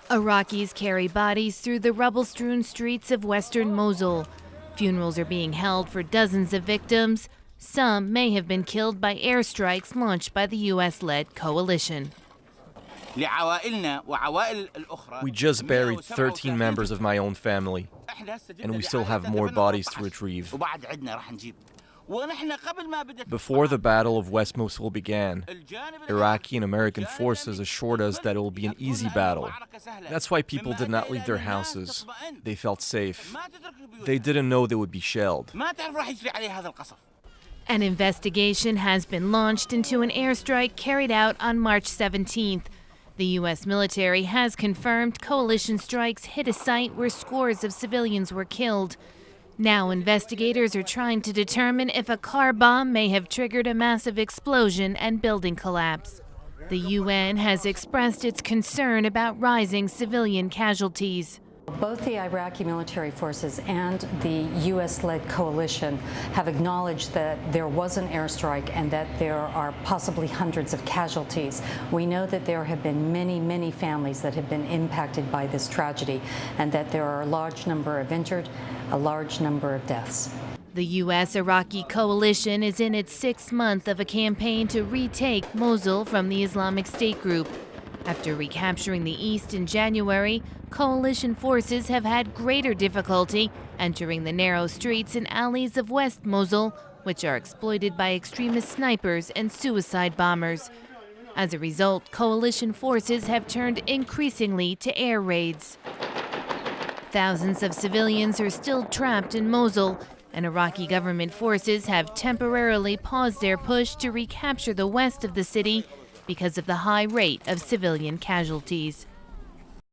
Iraqis carry bodies through the rubble-strewn streets of western Mosul. Funerals are being held for dozens of victims. Some may have been killed by airstrikes launched by the U.S.-led coalition. We just buried 13 members of my own family, and we still have more bodies to retrieve. Before the Battle of West Mosul began, Iraqi and American forces assured us that it will be an easy battle. That's why people did not leave their houses. They felt safe. They didn't know they would be shelled. An investigation has been launched into an airstrike carried out on March 17th. The U.S. military has confirmed coalition strikes hit a site where scores of civilians were killed. Now investigators are trying to determine if a car bomb may have triggered a massive explosion and building collapse. The UN has expressed its concern about rising civilian casualties. Both the Iraqi military forces and the U.S.-led coalition have acknowledged that there was an airstrike and that there are possibly hundreds of casualties. We know that there have been many families that have been impacted by this tragedy and that there are a large number of injured, a large number of deaths. The U.S.-Iraqi coalition is in its 6th month of a campaign to retake Mosul from the Islamic State group. After recapturing the east in January, coalition forces have had greater difficulty entering the narrow streets and alleys of West Mosul, which are exploited by extremist snipers and suicide bombers. As a result, coalition forces have turned increasingly to air raids. Thousands of civilians are still trapped in Mosul, and Iraqi government forces have temporarily paused their push to recapture the west of the city because of the high rate of civilian casualties.